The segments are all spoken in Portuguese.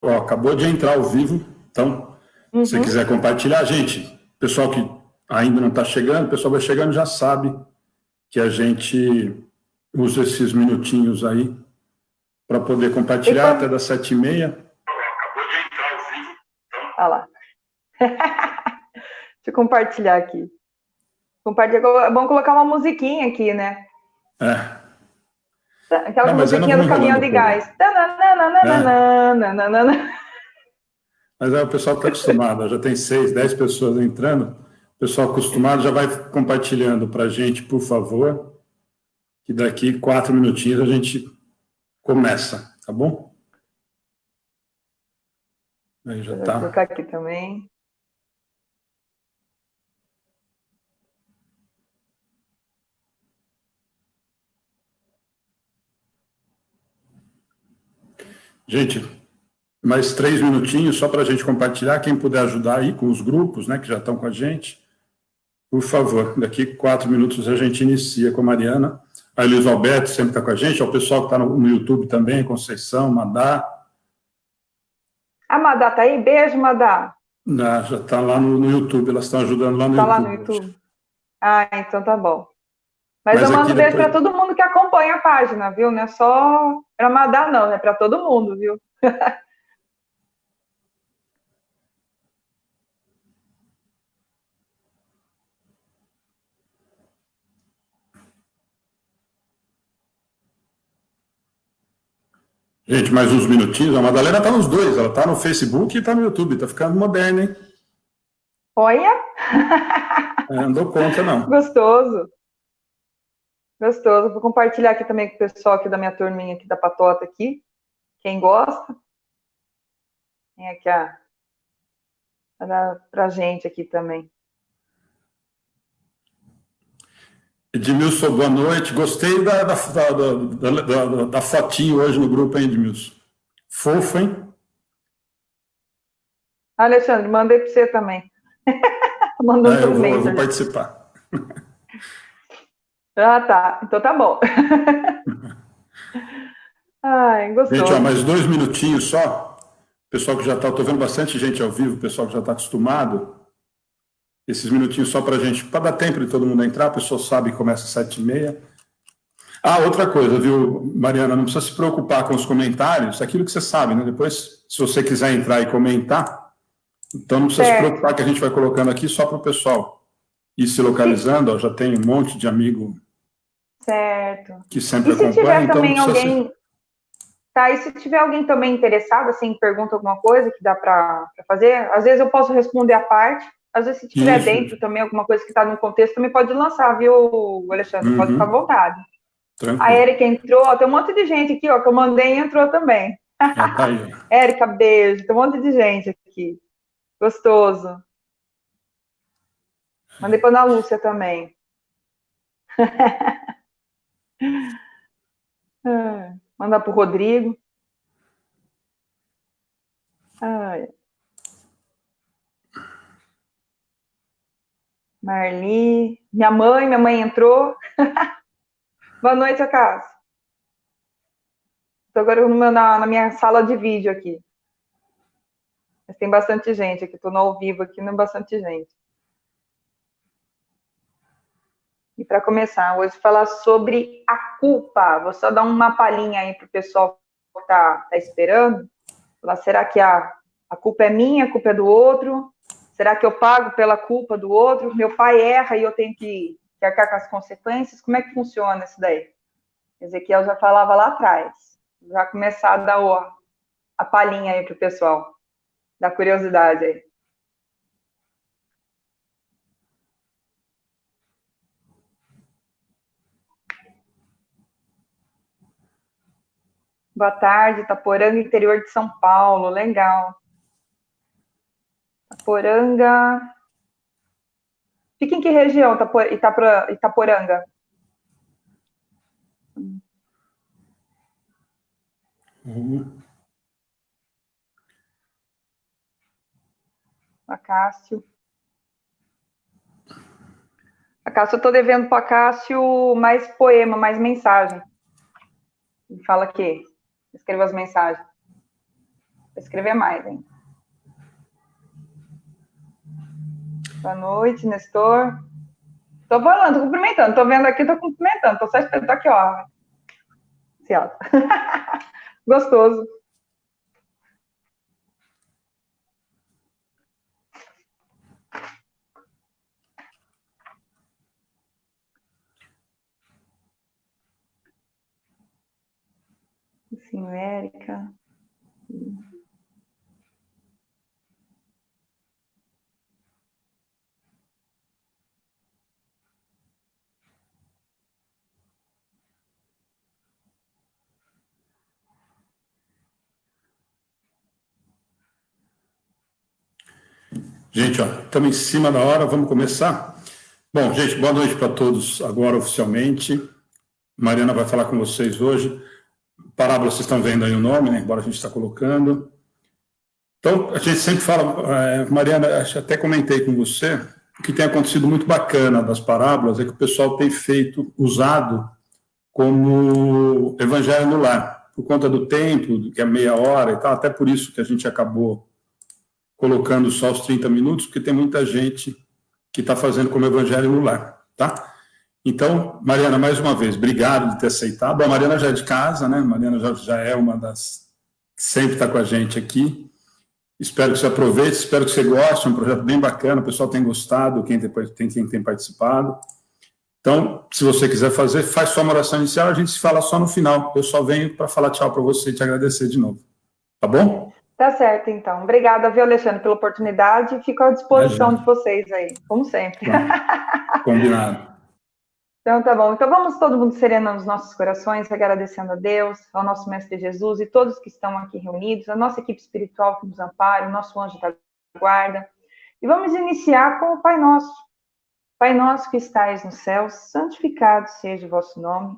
Ó, acabou de entrar ao vivo, então, se você quiser compartilhar, gente, pessoal que ainda não está chegando, o pessoal vai chegando já sabe que a gente usa esses minutinhos aí para poder compartilhar até das 7h30. Acabou de entrar ao vivo, então... Olha lá. Deixa eu compartilhar aqui. Vamos colocar uma musiquinha aqui, né? Aquela musiquinha do caminhão de gás. Mas aí o pessoal está acostumado, já tem 6, 10 pessoas entrando, o pessoal acostumado já vai compartilhando para a gente, por favor, que daqui 4 minutinhos a gente começa, tá bom? Aí já tá. Vou colocar aqui também. Gente, mais 3 minutinhos só para a gente compartilhar. Quem puder ajudar aí com os grupos, né, que já estão com a gente, por favor. Daqui 4 minutos a gente inicia com a Mariana. A Luiz Alberto sempre está com a gente. O pessoal que está no YouTube também, Conceição, Madá. A Madá está aí? Beijo, Madá. Já está lá no YouTube, elas estão ajudando lá no YouTube. Está lá no YouTube? Ah, então tá bom. Mas eu mando beijo para todo mundo que acompanha a página, viu? Não é só para Madá, não, é para todo mundo, viu? Gente, mais uns minutinhos. A Madalena está nos dois. Ela está no Facebook e está no YouTube. Está ficando moderna, hein? Olha! Não dou conta, não. Gostoso. Gostoso. Vou compartilhar aqui também com o pessoal aqui da minha turminha aqui da Patota aqui. Quem gosta. Tem aqui pra gente aqui também. Edmilson, boa noite. Gostei da fotinho hoje no grupo, hein, Edmilson? Fofo, hein? Alexandre, mandei para você também. Mandando eu vou participar. Ah, tá. Então tá bom. Ai, gostoso. Gente, mais 2 minutinhos só. Pessoal que já está, estou vendo bastante gente ao vivo, pessoal que já está acostumado. Esses minutinhos só para a gente, para dar tempo de todo mundo entrar, a pessoa sabe que começa às 7h30. Outra coisa, viu, Mariana, não precisa se preocupar com os comentários, aquilo que você sabe, né? Depois, se você quiser entrar e comentar, então não precisa se preocupar que a gente vai colocando aqui só para o pessoal ir se localizando, já tem um monte de amigo que sempre acompanha. E se tiver também alguém... Tá, e se tiver alguém também interessado, assim, pergunta alguma coisa que dá para fazer, às vezes eu posso responder a parte, às vezes se tiver dentro também alguma coisa que está no contexto, também pode lançar, viu, Alexandre? Pode ficar à vontade. Tranquilo. A Érica entrou, tem um monte de gente aqui, ó, que eu mandei e entrou também. Tá aí. Érica, beijo, tem um monte de gente aqui. Gostoso. Mandei para a Ana Lúcia também. Mandar para o Rodrigo. Marli. Minha mãe entrou. Boa noite, Cássio. Estou agora na minha sala de vídeo aqui. Mas tem bastante gente aqui. Estou no ao vivo aqui, não é bastante gente. E para começar, hoje falar sobre a culpa. Vou só dar uma palhinha aí para o pessoal que está esperando. Falar, será que a culpa é minha, a culpa é do outro? Será que eu pago pela culpa do outro? Meu pai erra e eu tenho que arcar com as consequências? Como é que funciona isso daí? Ezequiel já falava lá atrás. Já começar a dar a palhinha aí para o pessoal. Da curiosidade aí. Boa tarde, Itaporanga, interior de São Paulo. Legal. Itaporanga. Fica em que região, Itaporanga? Acácio. Acácio, eu estou devendo para Acácio mais poema, mais mensagem. Ele fala que escreva as mensagens. Vou escrever mais, hein? Boa noite, Nestor. Tô falando, tô cumprimentando. Tô vendo aqui, tô cumprimentando. Tô só esperando aqui, ó. Gostoso. Sim, Érica. Gente, ó, estamos em cima da hora, vamos começar? Bom, gente, boa noite para todos agora oficialmente. Mariana vai falar com vocês hoje. Parábola, vocês estão vendo aí o nome, né? Embora a gente está colocando. Então, a gente sempre fala, Mariana, acho que até comentei com você, o que tem acontecido muito bacana das parábolas é que o pessoal tem usado como evangelho no lar, por conta do tempo, que é meia hora e tal, até por isso que a gente acabou colocando só os 30 minutos, porque tem muita gente que está fazendo como evangelho no lar, tá? Então, Mariana, mais uma vez, obrigado de ter aceitado. A Mariana já é de casa, né? A Mariana já é uma das que sempre está com a gente aqui. Espero que você aproveite, espero que você goste, é um projeto bem bacana, o pessoal tem gostado, quem tem participado. Então, se você quiser fazer, faz só uma oração inicial, a gente se fala só no final. Eu só venho para falar tchau para você e te agradecer de novo. Tá bom? Tá certo, então. Obrigada, viu, Alexandre, pela oportunidade e fico à disposição de vocês aí, como sempre. Combinado. Então, tá bom. Então, vamos todo mundo serenando os nossos corações, agradecendo a Deus, ao nosso Mestre Jesus e todos que estão aqui reunidos, a nossa equipe espiritual que nos ampara, o nosso anjo da guarda. E vamos iniciar com o Pai Nosso. Pai nosso que estais nos céus, santificado seja o vosso nome.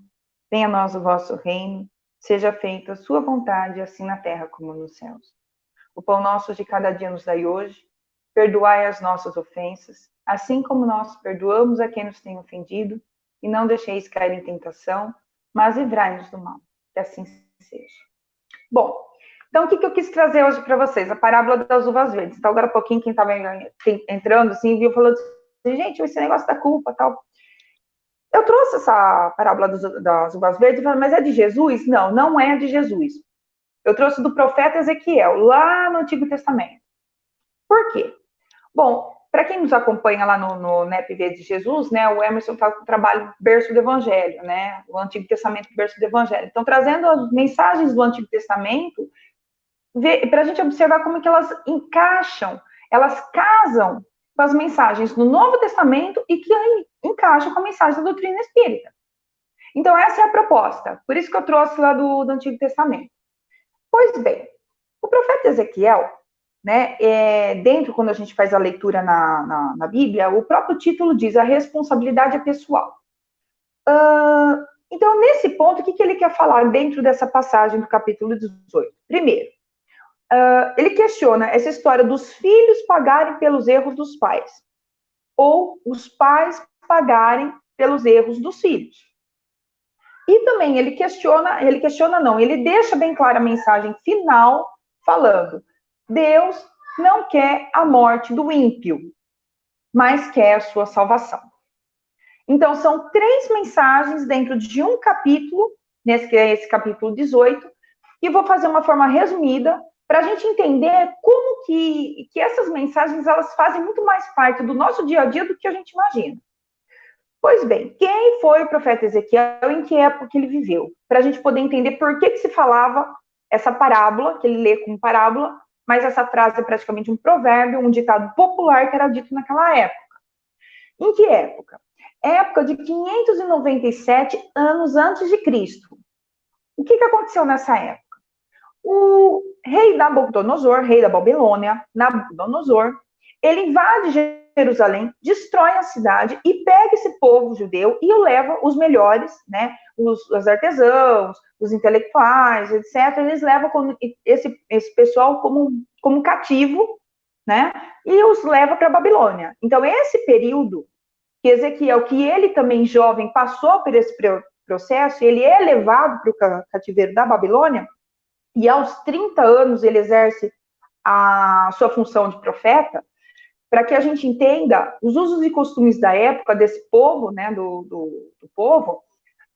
Venha a nós o vosso reino. Seja feita a sua vontade, assim na terra como nos céus. O pão nosso de cada dia nos dai hoje. Perdoai as nossas ofensas, assim como nós perdoamos a quem nos tem ofendido. E não deixeis cair em tentação, mas livrai-nos do mal. Que assim seja. Bom, então o que eu quis trazer hoje para vocês? A parábola das uvas verdes. Então, agora há pouquinho, quem estava entrando, assim, viu, falou assim, gente, esse negócio da culpa, tal. Eu trouxe essa parábola das uvas verdes e falei, mas é de Jesus? Não, não é de Jesus. Eu trouxe do profeta Ezequiel, lá no Antigo Testamento. Por quê? Bom, para quem nos acompanha lá no NEPV de Jesus, né, o Emerson está com o trabalho Berço do Evangelho, né, o Antigo Testamento Berço do Evangelho. Então, trazendo as mensagens do Antigo Testamento, para a gente observar como que elas encaixam, elas casam com as mensagens do Novo Testamento e que aí encaixam com a mensagem da doutrina espírita. Então, essa é a proposta. Por isso que eu trouxe lá do Antigo Testamento. Pois bem, o profeta Ezequiel, né, dentro, quando a gente faz a leitura na Bíblia, o próprio título diz a responsabilidade é pessoal. Então, nesse ponto, o que ele quer falar dentro dessa passagem do capítulo 18? Primeiro, ele questiona essa história dos filhos pagarem pelos erros dos pais, ou os pais pagarem pelos erros dos filhos. E também ele deixa bem clara a mensagem final, falando, Deus não quer a morte do ímpio, mas quer a sua salvação. Então, são 3 mensagens dentro de um capítulo, esse capítulo 18, e vou fazer uma forma resumida, para a gente entender como que essas mensagens, elas fazem muito mais parte do nosso dia a dia do que a gente imagina. Pois bem, quem foi o profeta Ezequiel, em que época ele viveu? Para a gente poder entender por que se falava essa parábola, que ele lê como parábola, mas essa frase é praticamente um provérbio, um ditado popular que era dito naquela época. Em que época? Época de 597 anos antes de Cristo. O que aconteceu nessa época? O rei Nabucodonosor, rei da Babilônia, Nabucodonosor, ele invade Jerusalém, destrói a cidade e pega esse povo judeu e o leva, os melhores, né, os artesãos, os intelectuais, etc., eles levam esse pessoal como cativo, né, e os leva para a Babilônia. Então, esse período que Ezequiel, que ele também jovem, passou por esse processo, ele é levado para o cativeiro da Babilônia, e aos 30 anos ele exerce a sua função de profeta, para que a gente entenda os usos e costumes da época desse povo, né, do povo,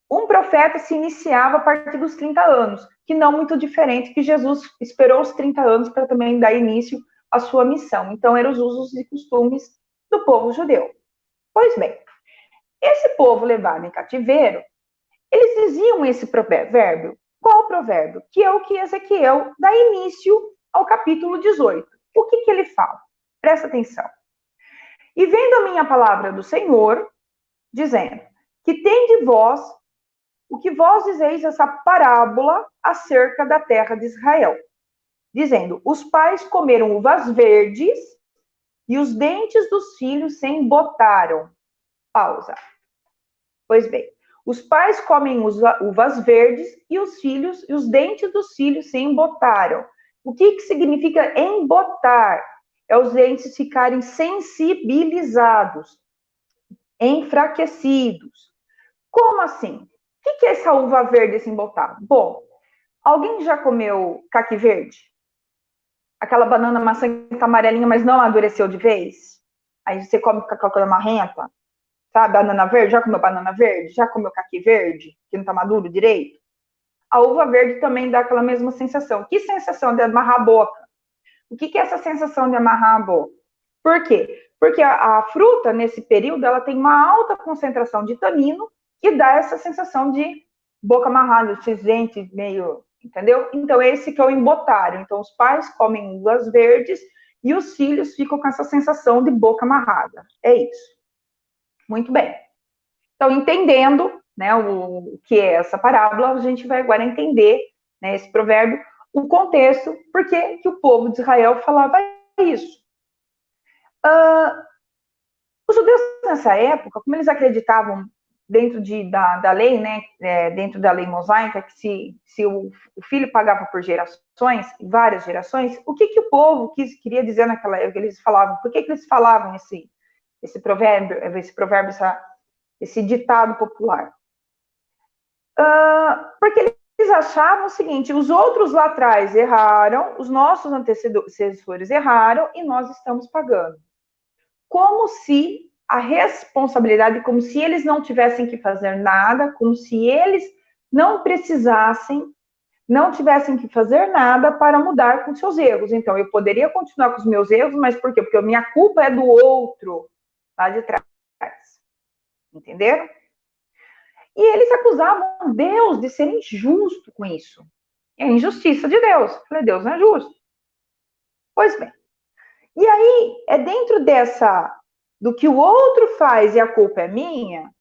um profeta se iniciava a partir dos 30 anos, que não muito diferente que Jesus esperou os 30 anos para também dar início à sua missão. Então, eram os usos e costumes do povo judeu. Pois bem, esse povo levado em cativeiro, eles diziam esse provérbio. Qual provérbio? Que é o que Ezequiel dá início ao capítulo 18. O que ele fala? Presta atenção. E vendo a minha palavra do Senhor, dizendo, que tem de vós o que vós dizeis essa parábola acerca da terra de Israel, dizendo, os pais comeram uvas verdes e os dentes dos filhos se embotaram. Pausa. Pois bem, os pais comem uvas verdes e os dentes dos filhos se embotaram. O que significa embotar? É os dentes ficarem sensibilizados, enfraquecidos. Como assim? O que é essa uva verde se embotar? Bom, alguém já comeu caqui verde? Aquela banana maçã que tá amarelinha, mas não amadureceu de vez? Aí você come com aquela coisa marrenta? Sabe, banana verde? Já comeu banana verde? Já comeu caqui verde, que não tá maduro direito? A uva verde também dá aquela mesma sensação. Que sensação de amarrar a boca? O que é essa sensação de amarrar a boca? Por quê? Porque a fruta, nesse período, ela tem uma alta concentração de tanino que dá essa sensação de boca amarrada, esses dentes meio, entendeu? Então, esse que é o embotário. Então, os pais comem uvas verdes e os filhos ficam com essa sensação de boca amarrada. É isso. Muito bem. Então, entendendo, né, o que é essa parábola, a gente vai agora entender, né, esse provérbio, o contexto, por que o povo de Israel falava isso. Os judeus nessa época, como eles acreditavam dentro da lei, né, dentro da lei mosaica, que se o filho pagava por gerações, várias gerações, o que o povo queria dizer naquela época? Eles falavam, por que eles falavam esse provérbio, esse ditado popular? Porque eles achavam o seguinte, os outros lá atrás erraram, os nossos antecessores erraram e nós estamos pagando. Como se a responsabilidade, como se eles não tivessem que fazer nada, como se eles não precisassem, não tivessem que fazer nada para mudar com seus erros. Então, eu poderia continuar com os meus erros, mas por quê? Porque a minha culpa é do outro lá de trás. Entenderam? E eles acusavam Deus de ser injusto com isso. É a injustiça de Deus. Eu falei, Deus não é justo. Pois bem. E aí, é dentro do que o outro faz e a culpa é minha,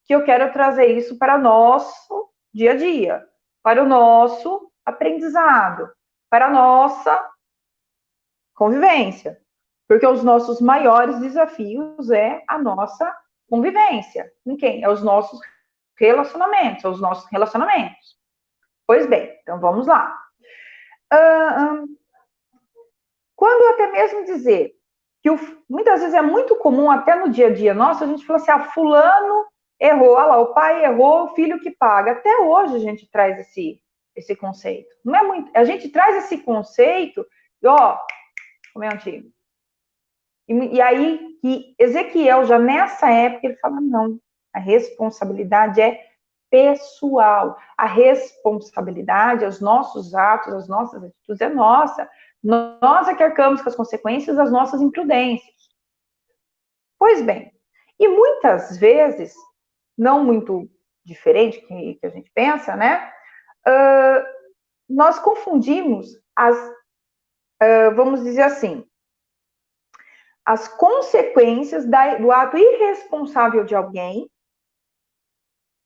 que eu quero trazer isso para o nosso dia a dia, para o nosso aprendizado, para a nossa convivência. Porque os nossos maiores desafios é a nossa convivência. Com quem? É os nossos relacionamentos, são os nossos relacionamentos. Pois bem, então vamos lá. Quando até mesmo dizer que muitas vezes é muito comum, até no dia a dia nosso, a gente fala assim, fulano errou, olha lá, o pai errou, o filho que paga. Até hoje a gente traz esse conceito. Não é muito, a gente traz esse conceito, como é antigo. E aí, que Ezequiel, já nessa época, ele fala, não, a responsabilidade é pessoal. A responsabilidade, os nossos atos, as nossas atitudes é nossa. Nós é que arcamos com as consequências das nossas imprudências. Pois bem, e muitas vezes, não muito diferente que a gente pensa, né? Nós confundimos vamos dizer assim, as consequências do ato irresponsável de alguém,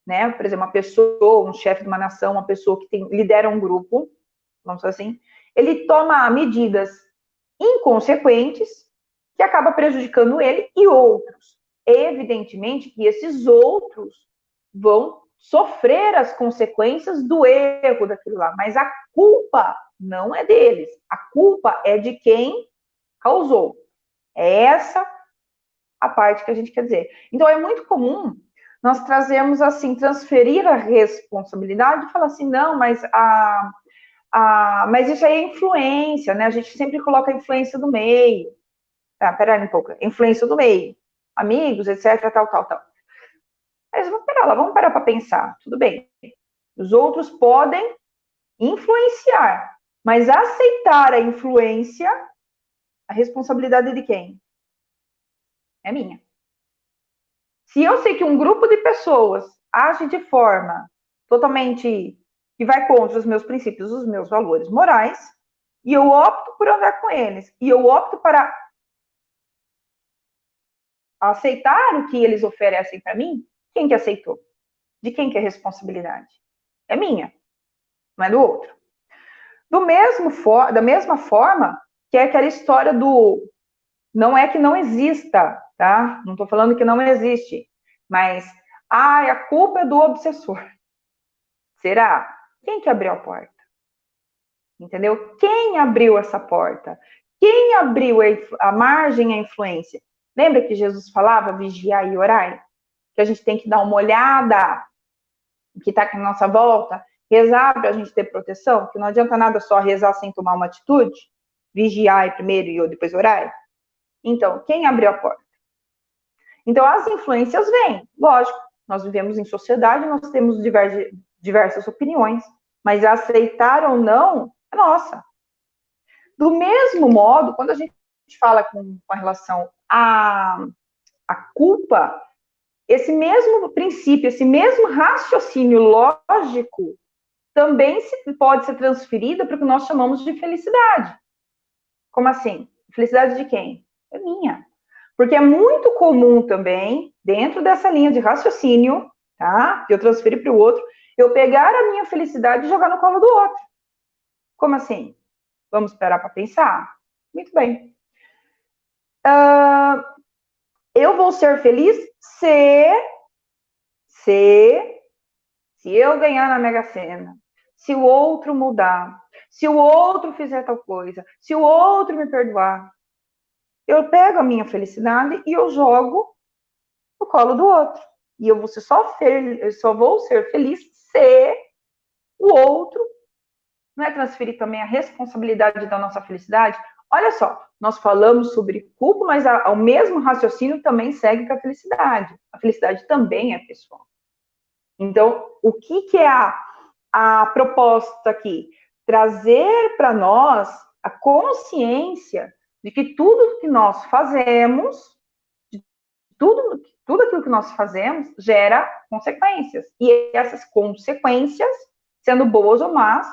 né? Por exemplo, uma pessoa, um chefe de uma nação, uma pessoa que lidera um grupo, vamos dizer assim, ele toma medidas inconsequentes que acaba prejudicando ele e outros. Evidentemente que esses outros vão sofrer as consequências do erro daquilo lá, mas a culpa não é deles, a culpa é de quem causou. É essa a parte que a gente quer dizer. Então, é muito comum nós trazermos assim, transferir a responsabilidade e falar assim, não, mas Mas isso aí é influência, né? A gente sempre coloca a influência do meio. Tá, peraí um pouco. Influência do meio. Amigos, etc, tal. Mas vamos parar para pensar. Tudo bem. Os outros podem influenciar, mas aceitar a influência, a responsabilidade é de quem? É minha. Se eu sei que um grupo de pessoas age de forma totalmente que vai contra os meus princípios, os meus valores morais, e eu opto por andar com eles, e eu opto para aceitar o que eles oferecem para mim, quem que aceitou? De quem que é a responsabilidade? É minha, não é do outro. Da mesma forma que é aquela história do não é que não exista, tá? Não estou falando que não existe, mas a culpa é do obsessor. Será? Quem que abriu a porta? Entendeu? Quem abriu essa porta? Quem abriu a margem à influência? Lembra que Jesus falava vigiar e orar? Que a gente tem que dar uma olhada no que está aqui na nossa volta, rezar para a gente ter proteção, que não adianta nada só rezar sem tomar uma atitude, vigiar primeiro e depois orar. Então, quem abriu a porta? Então, as influências vêm, lógico, nós vivemos em sociedade, nós temos diversas opiniões, mas aceitar ou não é nossa. Do mesmo modo, quando a gente fala com relação à culpa, esse mesmo princípio, esse mesmo raciocínio lógico também pode ser transferido para o que nós chamamos de felicidade. Como assim? Felicidade de quem? É minha. Porque é muito comum também, dentro dessa linha de raciocínio, tá? Que eu transferi para o outro, eu pegar a minha felicidade e jogar no colo do outro. Como assim? Vamos esperar para pensar? Muito bem. Eu vou ser feliz se eu ganhar na Mega Sena, se o outro mudar, se o outro fizer tal coisa, se o outro me perdoar. Eu pego a minha felicidade e eu jogo no colo do outro. E eu só vou ser feliz se o outro não é transferir também a responsabilidade da nossa felicidade. Olha só, nós falamos sobre culpa, mas o mesmo raciocínio também segue com a felicidade. A felicidade também é pessoal. Então, o que é a proposta aqui? Trazer para nós a consciência de que tudo que nós fazemos, tudo aquilo que nós fazemos gera consequências. E essas consequências, sendo boas ou más,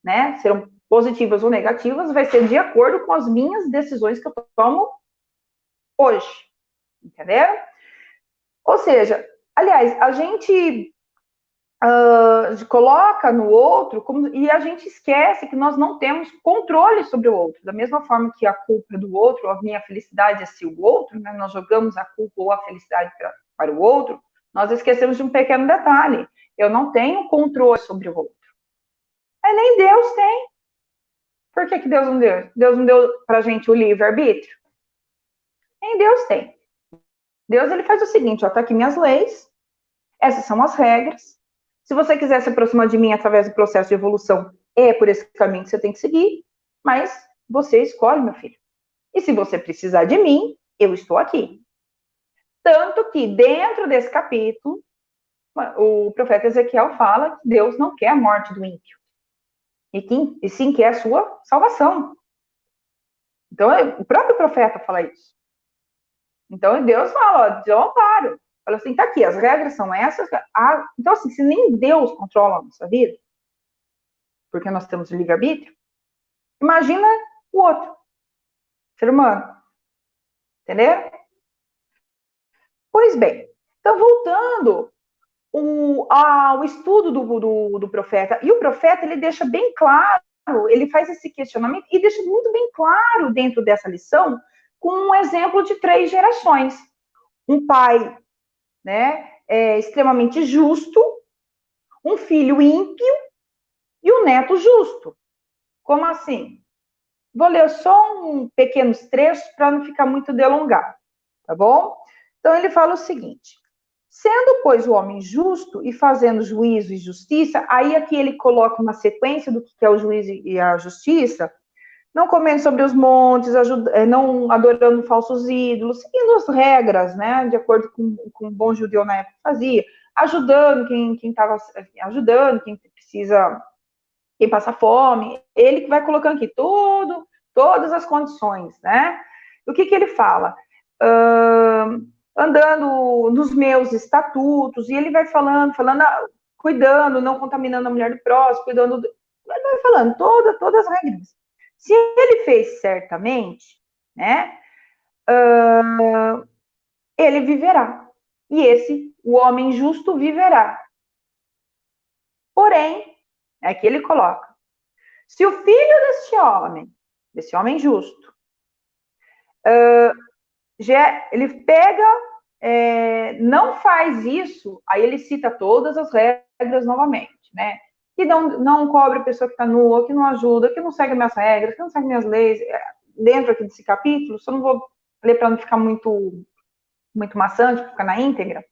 né, serão positivas ou negativas, vai ser de acordo com as minhas decisões que eu tomo hoje. Entenderam? Ou seja, aliás, a gente coloca no outro e a gente esquece que nós não temos controle sobre o outro. Da mesma forma que a culpa é do outro, a minha felicidade é se o outro, né? Nós jogamos a culpa ou a felicidade para o outro, nós esquecemos de um pequeno detalhe. Eu não tenho controle sobre o outro. Nem Deus tem. Por que Deus não deu? Deus não deu para a gente o livre-arbítrio? Nem Deus tem. Deus, ele faz o seguinte, ó, tá aqui minhas leis, essas são as regras. Se você quiser se aproximar de mim através do processo de evolução, é por esse caminho que você tem que seguir, mas você escolhe, meu filho. E se você precisar de mim, eu estou aqui. Tanto que dentro desse capítulo, o profeta Ezequiel fala que Deus não quer a morte do ímpio. E sim quer a sua salvação. Então, o próprio profeta fala isso. Então, Deus fala, ó, de amparo. Fala assim, tá aqui, as regras são essas. Então, assim, se nem Deus controla a nossa vida, porque nós temos livre-arbítrio, imagina o outro, ser humano. Entendeu? Pois bem, então, voltando ao estudo do profeta, e o profeta, ele deixa bem claro, ele faz esse questionamento e deixa muito bem claro dentro dessa lição, com um exemplo de 3 gerações. Um pai, né, extremamente justo, um filho ímpio e um neto justo. Como assim? Vou ler só pequenos trechos para não ficar muito delongado, tá bom? Então, ele fala o seguinte: Sendo, pois, o homem justo e fazendo juízo e justiça, aí aqui ele coloca uma sequência do que é o juízo e a justiça, não comendo sobre os montes, não adorando falsos ídolos, seguindo as regras, né, de acordo com o bom judeu na época fazia, ajudando quem estava ajudando, quem precisa, quem passa fome, ele que vai colocando aqui todas as condições, né? O que ele fala? Andando nos meus estatutos, e ele vai falando, cuidando, não contaminando a mulher do próximo, cuidando, ele vai falando todas as regras. Se ele fez certamente, né, ele viverá. E o homem justo viverá. Porém, aqui ele coloca, se o filho desse homem justo, ele pega, não faz isso, aí ele cita todas as regras novamente, né? Que não cobre a pessoa que está nua, que não ajuda, que não segue minhas regras, que não segue minhas leis. Dentro aqui desse capítulo, só não vou ler para não ficar muito maçante, para ficar na íntegra.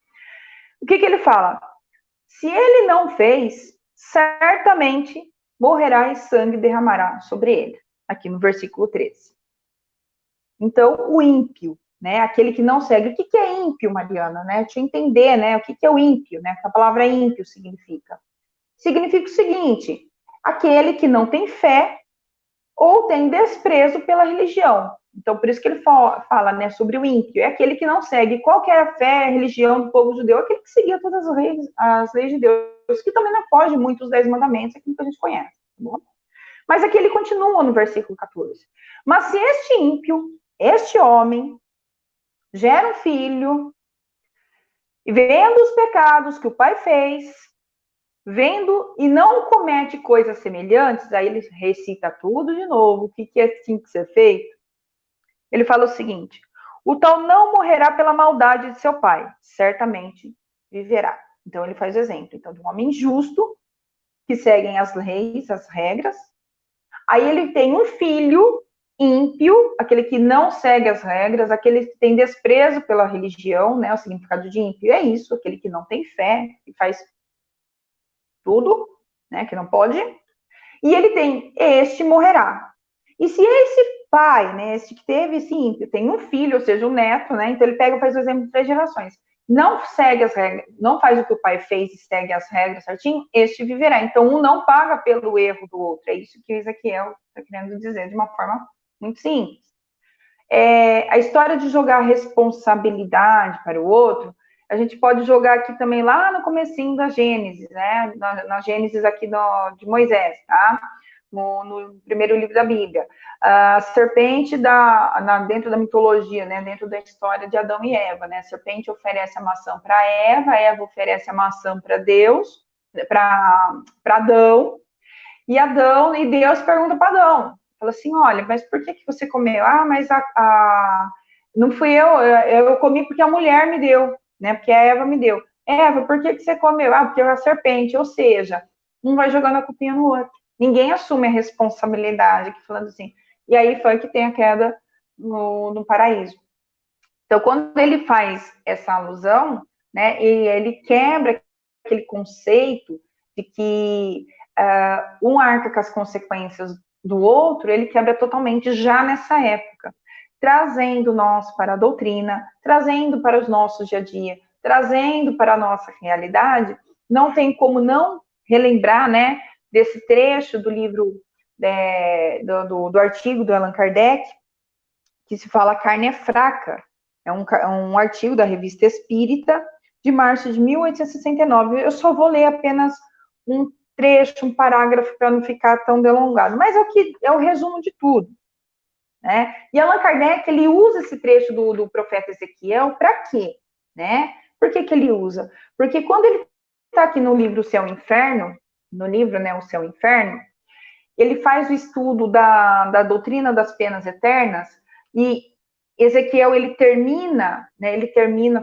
O que ele fala? Se ele não fez, certamente morrerá e sangue derramará sobre ele. Aqui no versículo 13. Então, o ímpio, né? Aquele que não segue. O que é ímpio, Mariana? Né? Deixa eu entender, né? O que é o ímpio, né? A palavra ímpio significa. Significa o seguinte: aquele que não tem fé ou tem desprezo pela religião. Então, por isso que ele fala, né, sobre o ímpio. É aquele que não segue qualquer fé, religião do povo judeu, aquele que seguia todas as leis de Deus, que também não foge muito dos 10 mandamentos, aquilo que a gente conhece. Tá bom? Mas aqui ele continua no versículo 14. Mas se este ímpio, este homem, gera um filho, e vendo os pecados que o pai fez, vendo e não comete coisas semelhantes, aí ele recita tudo de novo, o que tinha que ser feito. Ele fala o seguinte: o tal não morrerá pela maldade de seu pai, certamente viverá. Então ele faz o exemplo, então, de um homem justo, que seguem as leis, as regras. Aí ele tem um filho ímpio, aquele que não segue as regras, aquele que tem desprezo pela religião, né? O significado de ímpio é isso, aquele que não tem fé, que faz tudo, né? Que não pode. E ele tem, este morrerá. E se esse pai, né, esse que teve esse ímpio, tem um filho, ou seja, um neto, né? Então ele pega e faz o exemplo de 3 gerações. Não segue as regras, não faz o que o pai fez e segue as regras certinho, este viverá. Então, um não paga pelo erro do outro. É isso que o Ezequiel está querendo dizer de uma forma muito simples. A história de jogar responsabilidade para o outro, a gente pode jogar aqui também lá no comecinho da Gênesis, né? Na Gênesis aqui de Moisés, tá? No primeiro livro da Bíblia. A serpente dentro da mitologia, né? Dentro da história de Adão e Eva, né? A serpente oferece a maçã para Eva oferece a maçã para Deus, para Adão, e Deus pergunta para Adão, fala assim, olha, mas por que você comeu? Mas não fui eu comi porque a mulher me deu, né? Porque a Eva me deu. Eva, por que você comeu? Porque a serpente, ou seja, um vai jogando a culpinha no outro. Ninguém assume a responsabilidade, aqui falando assim. E aí foi que tem a queda no paraíso. Então, quando ele faz essa alusão, né, e ele quebra aquele conceito de que um arca com as consequências do outro, ele quebra totalmente já nessa época, trazendo nós para a doutrina, trazendo para os nossos dia a dia, trazendo para a nossa realidade. Não tem como não relembrar, né, desse trecho do livro, do artigo do Allan Kardec, que se fala carne é fraca. É um artigo da Revista Espírita, de março de 1869. Eu só vou ler apenas um trecho, um parágrafo, para não ficar tão delongado. Mas é o resumo de tudo. Né? E Allan Kardec, ele usa esse trecho do profeta Ezequiel para quê? Né? Por que ele usa? Porque quando ele está aqui no livro O Céu e o Inferno, no livro, né, O Céu e o Inferno, ele faz o estudo da doutrina das penas eternas, e Ezequiel, ele termina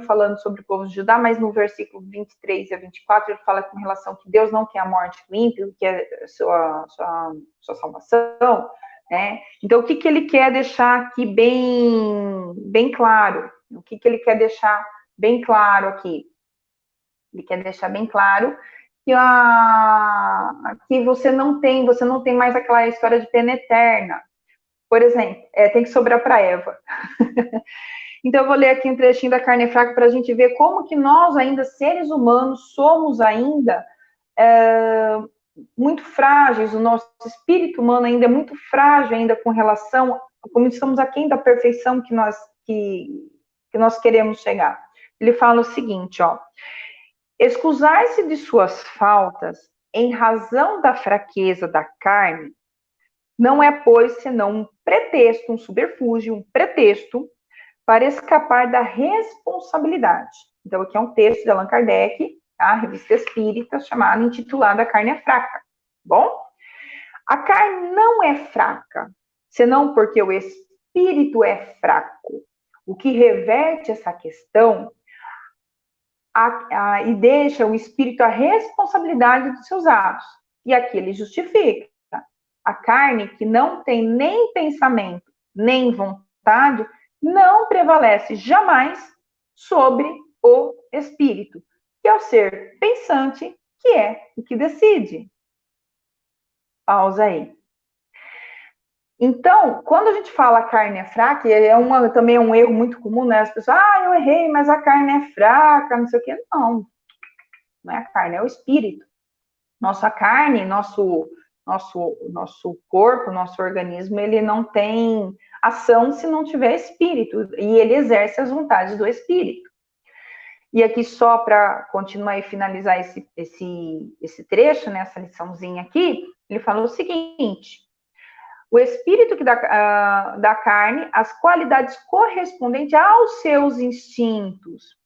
falando sobre o povo de Judá, mas no versículo 23 a 24, ele fala com relação que Deus não quer a morte do ímpio, que é sua salvação, né? Então, o que ele quer deixar aqui bem claro? O que ele quer deixar bem claro aqui? Ele quer deixar bem claro que você não tem mais aquela história de pena eterna. Por exemplo, tem que sobrar para Eva. Então, eu vou ler aqui um trechinho da Carne Fraca para a gente ver como que nós, ainda seres humanos, somos ainda muito frágeis, o nosso espírito humano ainda é muito frágil ainda com relação, como estamos aquém da perfeição que nós queremos chegar. Ele fala o seguinte, ó: excusar-se de suas faltas em razão da fraqueza da carne não é, pois, senão um pretexto, um subterfúgio, um pretexto para escapar da responsabilidade. Então, aqui é um texto de Allan Kardec, tá? Revista Espírita, intitulada Carne é Fraca. Bom? A carne não é fraca, senão porque o espírito é fraco. O que reverte essa questão e deixa o espírito a responsabilidade dos seus atos. E aqui ele justifica. A carne, que não tem nem pensamento, nem vontade, não prevalece jamais sobre o espírito, que é o ser pensante, que é o que decide. Pausa aí. Então, quando a gente fala a carne é fraca, também é um erro muito comum, né? As pessoas, eu errei, mas a carne é fraca, não sei o quê. Não é a carne, é o espírito. Nossa carne, nosso corpo, nosso organismo, ele não tem ação se não tiver espírito, e ele exerce as vontades do espírito. E aqui, só para continuar e finalizar esse trecho, né, essa liçãozinha aqui, ele fala o seguinte: o espírito que da carne, as qualidades correspondentes aos seus instintos,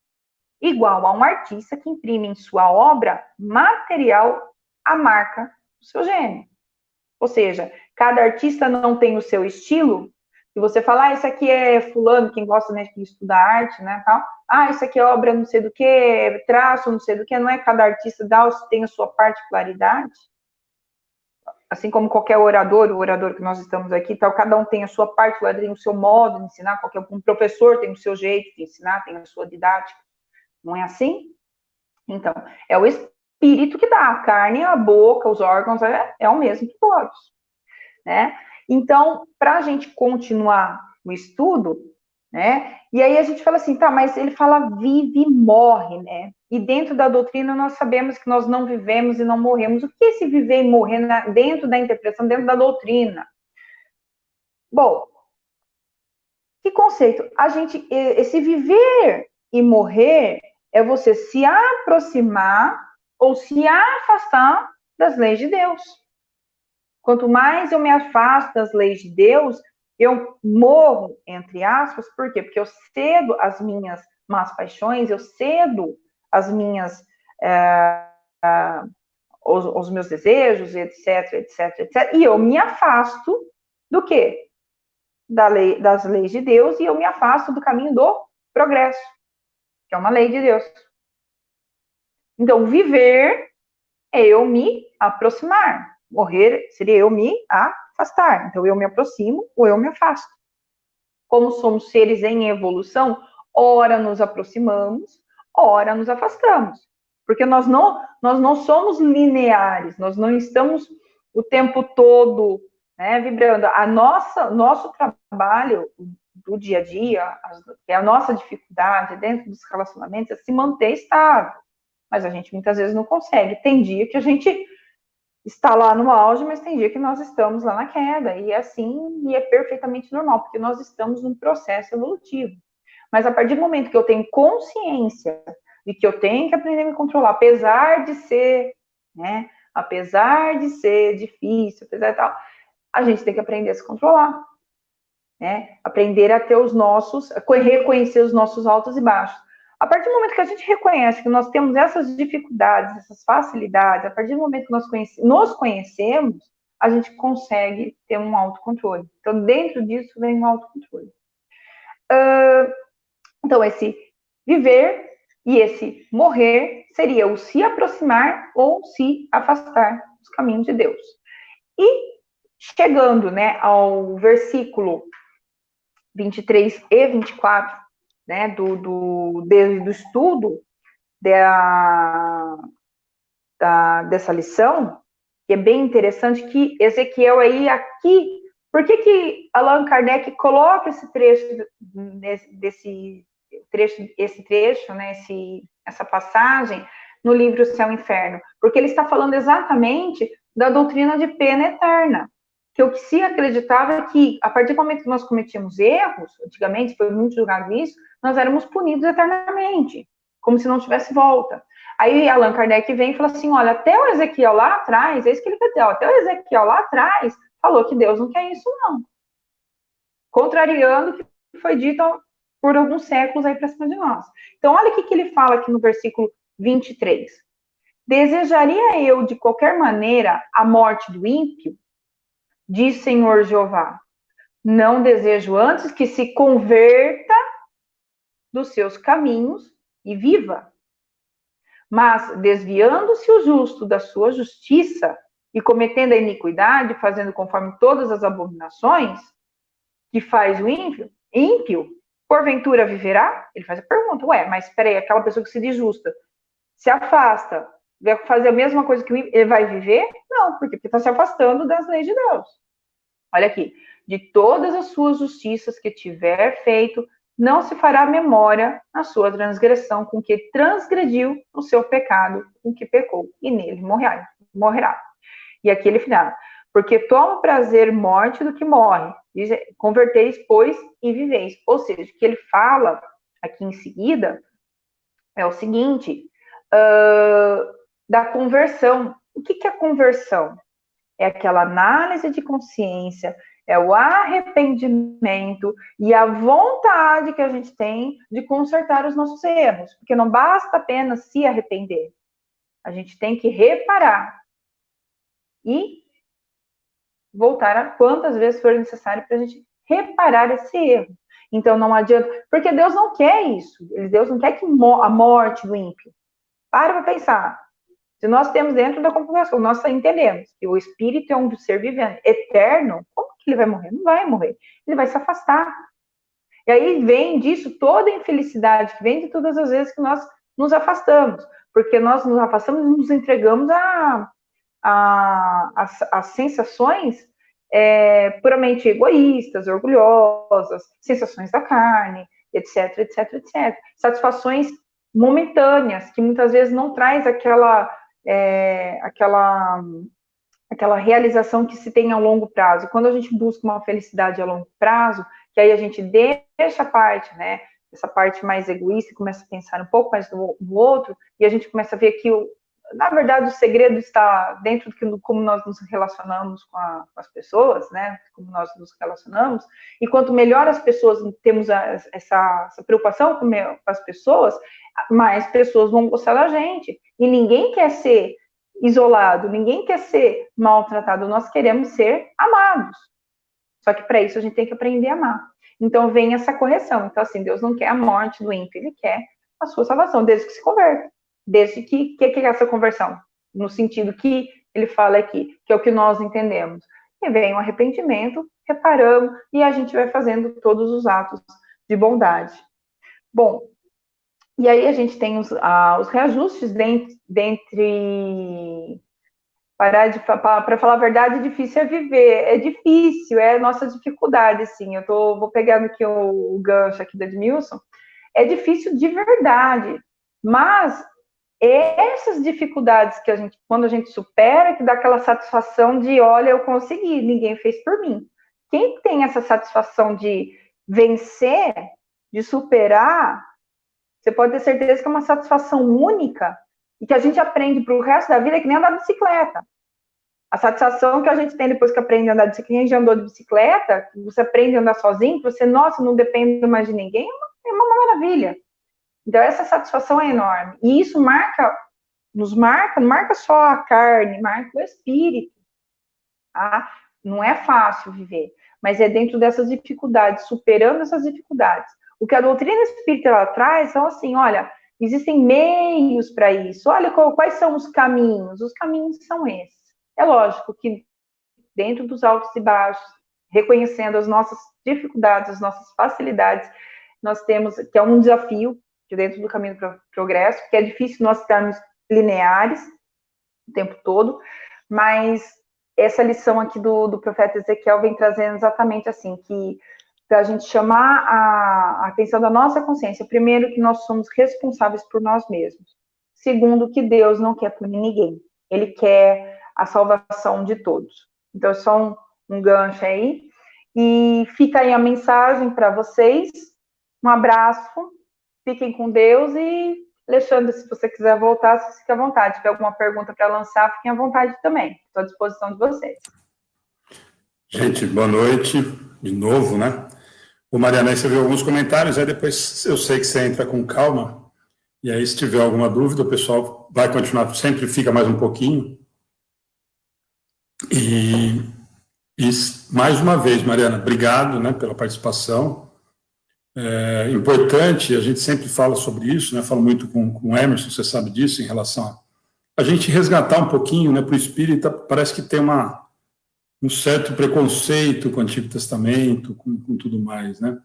igual a um artista que imprime em sua obra material a marca do seu gênio. Ou seja, cada artista não tem o seu estilo. Se você falar, isso aqui é fulano, quem gosta, né, de estudar arte, né, tal. Isso aqui é obra não sei do que, traço não sei do que, não é? Cada artista tem a sua particularidade. Assim como qualquer orador, o orador que nós estamos aqui, tal, cada um tem a sua particularidade, tem o seu modo de ensinar, um professor tem o seu jeito de ensinar, tem a sua didática. Não é assim? Então, é o espírito que dá. A carne, a boca, os órgãos, é o mesmo que todos, né? Então, para a gente continuar o estudo, né? E aí a gente fala assim, tá, mas ele fala vive e morre, né? E dentro da doutrina nós sabemos que nós não vivemos e não morremos. O que é esse viver e morrer dentro da interpretação, dentro da doutrina? Bom, que conceito? Esse viver e morrer é você se aproximar ou se afastar das leis de Deus. Quanto mais eu me afasto das leis de Deus, eu morro, entre aspas. Por quê? Porque eu cedo as minhas más paixões, eu cedo as minhas, os meus desejos, etc, etc, etc. E eu me afasto do quê? Das leis de Deus, e eu me afasto do caminho do progresso, que é uma lei de Deus. Então, viver é eu me aproximar. Morrer seria eu me afastar. Então, eu me aproximo ou eu me afasto. Como somos seres em evolução, ora nos aproximamos, ora nos afastamos. Porque nós não somos lineares, nós não estamos o tempo todo, né, vibrando. Nosso trabalho do dia a dia, a nossa dificuldade dentro dos relacionamentos é se manter estável. Mas a gente muitas vezes não consegue. Tem dia que a gente está lá no auge, mas tem dia que nós estamos lá na queda. E é perfeitamente normal, porque nós estamos num processo evolutivo. Mas a partir do momento que eu tenho consciência de que eu tenho que aprender a me controlar, apesar de ser difícil, apesar de tal, a gente tem que aprender a se controlar, né? Aprender a ter reconhecer os nossos altos e baixos. A partir do momento que a gente reconhece que nós temos essas dificuldades, essas facilidades, a partir do momento que nós nos conhecemos, a gente consegue ter um autocontrole. Então, dentro disso vem um autocontrole. Então, esse viver e esse morrer seria o se aproximar ou se afastar dos caminhos de Deus. E chegando, né, ao versículo 23 e 24, né, do estudo, dessa lição, que é bem interessante, que Ezequiel aí, aqui, por que Allan Kardec coloca esse trecho, né, essa passagem no livro Céu e Inferno? Porque ele está falando exatamente da doutrina de pena eterna, que o que se acreditava é que, a partir do momento que nós cometíamos erros, antigamente foi muito julgado isso, nós éramos punidos eternamente, como se não tivesse volta. Aí Allan Kardec vem e fala assim, olha, até o Ezequiel lá atrás, é isso que ele quer dizer, até o Ezequiel lá atrás falou que Deus não quer isso, não. Contrariando o que foi dito por alguns séculos aí para cima de nós. Então, olha o que ele fala aqui no versículo 23. Desejaria eu, de qualquer maneira, a morte do ímpio? Diz Senhor Jeová. Não desejo antes que se converta dos seus caminhos e viva. Mas, desviando-se o justo da sua justiça e cometendo a iniquidade, fazendo conforme todas as abominações que faz o ímpio, porventura viverá? Ele faz a pergunta, mas espera aí, aquela pessoa que se diz justa, se afasta, vai fazer a mesma coisa que o ímpio, ele vai viver? Não, porque está se afastando das leis de Deus. Olha aqui, de todas as suas justiças que tiver feito, não se fará memória na sua transgressão com que transgrediu o seu pecado, com que pecou, e nele morrerá. E aqui ele final, porque toma prazer morte do que morre, diz, converteis, pois, e viveis. Ou seja, o que ele fala aqui em seguida é o seguinte, da conversão. O que é a conversão? É aquela análise de consciência, é o arrependimento e a vontade que a gente tem de consertar os nossos erros. Porque não basta apenas se arrepender. A gente tem que reparar e voltar a quantas vezes for necessário para a gente reparar esse erro. Então não adianta, porque Deus não quer isso. Deus não quer que a morte do ímpio. Para pensar. Se nós temos dentro da comprovação, nós entendemos que o espírito é um ser vivente, eterno, como que ele vai morrer? Não vai morrer. Ele vai se afastar. E aí vem disso toda a infelicidade que vem de todas as vezes que nós nos afastamos. Porque nós nos afastamos e nos entregamos às sensações puramente egoístas, orgulhosas, sensações da carne, etc, etc, etc. Satisfações momentâneas, que muitas vezes não traz aquela realização que se tem a longo prazo. Quando a gente busca uma felicidade a longo prazo, que aí a gente deixa a parte, né, essa parte mais egoísta, começa a pensar um pouco mais no outro, e a gente começa a ver que, na verdade, o segredo está dentro de como nós nos relacionamos com as pessoas, né, como nós nos relacionamos, e quanto melhor as pessoas temos essa preocupação com as pessoas, mais pessoas vão gostar da gente. E ninguém quer ser isolado, ninguém quer ser maltratado, nós queremos ser amados. Só que para isso a gente tem que aprender a amar. Então vem essa correção. Então assim, Deus não quer a morte do ímpio, ele quer a sua salvação, desde que se converta. Desde que é essa conversão? No sentido que ele fala aqui, que é o que nós entendemos. E vem o arrependimento, reparamos, e a gente vai fazendo todos os atos de bondade. Bom, e aí a gente tem os reajustes para falar a verdade, difícil é viver, é difícil, é a nossa dificuldade, assim, vou pegando aqui o gancho aqui do Edmilson, é difícil de verdade, mas essas dificuldades que quando a gente supera, que dá aquela satisfação de, olha, eu consegui, ninguém fez por mim. Quem tem essa satisfação de vencer, de superar, você pode ter certeza que é uma satisfação única e que a gente aprende para o resto da vida, que nem andar de bicicleta. A satisfação que a gente tem depois que aprende a andar de bicicleta, quem já andou de bicicleta, você aprende a andar sozinho, você, nossa, não depende mais de ninguém, é uma maravilha. Então, essa satisfação é enorme. E isso não marca só a carne, marca o espírito. Tá? Não é fácil viver, mas é dentro dessas dificuldades, superando essas dificuldades. O que a doutrina espírita ela traz são assim, olha, existem meios para isso. Olha quais são os caminhos. Os caminhos são esses. É lógico que dentro dos altos e baixos, reconhecendo as nossas dificuldades, as nossas facilidades, nós temos que é um desafio de dentro do caminho do progresso, que é difícil nós estarmos lineares o tempo todo, mas essa lição aqui do profeta Ezequiel vem trazendo exatamente assim, que para a gente chamar a atenção da nossa consciência, primeiro, que nós somos responsáveis por nós mesmos. Segundo, que Deus não quer punir ninguém. Ele quer a salvação de todos. Então, é só um gancho aí. E fica aí a mensagem para vocês. Um abraço. Fiquem com Deus. E, Alexandre, se você quiser voltar, você fica à vontade. Se tiver alguma pergunta para lançar, fiquem à vontade também. Estou à disposição de vocês. Gente, boa noite. De novo, né? O Mariana, aí você viu alguns comentários, aí depois eu sei que você entra com calma. E aí, se tiver alguma dúvida, o pessoal vai continuar, sempre fica mais um pouquinho. E mais uma vez, Mariana, obrigado, né, pela participação. É importante, a gente sempre fala sobre isso, né, falo muito com o Emerson, você sabe disso, em relação a gente resgatar um pouquinho, né, para o espírita, parece que tem um certo preconceito com o Antigo Testamento, com tudo mais, né.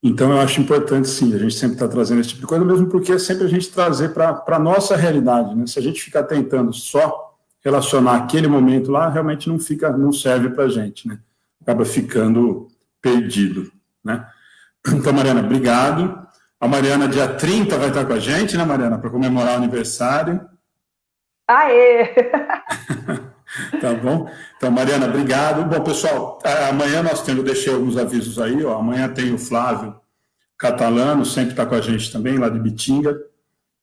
Então, eu acho importante, sim, a gente sempre está trazendo esse tipo de coisa, mesmo porque é sempre a gente trazer para a nossa realidade, né? Se a gente ficar tentando só relacionar aquele momento lá, realmente não serve para a gente, né? Acaba ficando perdido, né? Então, Mariana, obrigado. A Mariana, dia 30, vai estar com a gente, né, Mariana, para comemorar o aniversário. Aê! Tá bom? Então, Mariana, obrigado. Bom, pessoal, amanhã eu deixei alguns avisos aí, ó. Amanhã tem o Flávio Catalano, sempre está com a gente também, lá de Bitinga,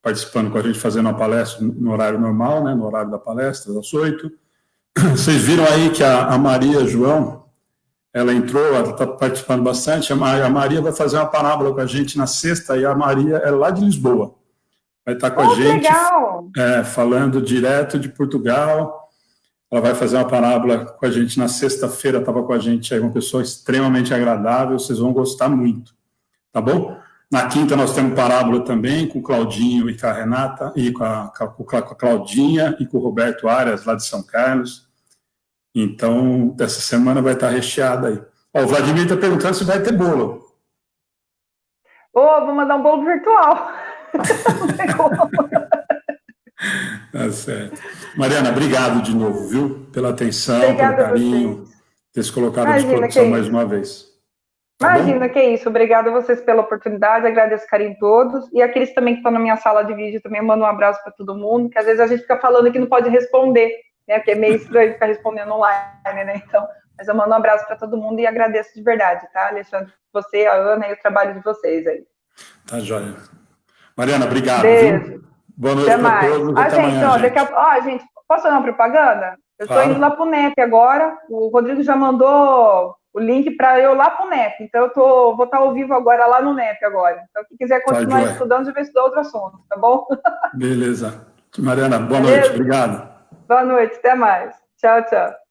participando com a gente, fazendo uma palestra no horário normal, né, no horário da palestra, das 8. Vocês viram aí que a Maria João, ela entrou, ela está participando bastante, a Maria vai fazer uma parábola com a gente na sexta, e a Maria é lá de Lisboa. Vai estar com a gente, falando direto de Portugal. Ela vai fazer uma parábola com a gente na sexta-feira, estava com a gente aí, uma pessoa extremamente agradável, vocês vão gostar muito, tá bom? Na quinta nós temos parábola também com o Claudinho e com a Renata, e com a Claudinha e com o Roberto Arias, lá de São Carlos. Então, dessa semana vai estar recheada aí. Ó, o Vladimir está perguntando se vai ter bolo. Vou mandar um bolo virtual. Tá certo. Mariana, obrigado de novo, viu? Pela atenção, Obrigada pelo carinho, ter se colocado à Imagina, disposição mais uma vez. Tá Imagina, bom? que isso. Obrigada a vocês pela oportunidade, agradeço o carinho de todos. E aqueles também que estão na minha sala de vídeo, também mando um abraço para todo mundo, que às vezes a gente fica falando que não pode responder, né? Porque é meio estranho ficar respondendo online, né? Então, mas eu mando um abraço para todo mundo e agradeço de verdade, tá, Alexandre? Você, a Ana e o trabalho de vocês aí. Tá joia. Mariana, obrigado, Beijo. viu? Boa noite para todos. Até gente, amanhã, gente, posso fazer uma propaganda? Eu estou Claro. indo lá para o NEP agora. O Rodrigo já mandou o link para eu lá para o NEP. Então, vou estar ao vivo agora lá no NEP agora. Então, quem quiser continuar estudando, já vai estudar outro assunto, tá bom? Beleza. Mariana, boa noite. Obrigado. Boa noite, até mais. Tchau, tchau.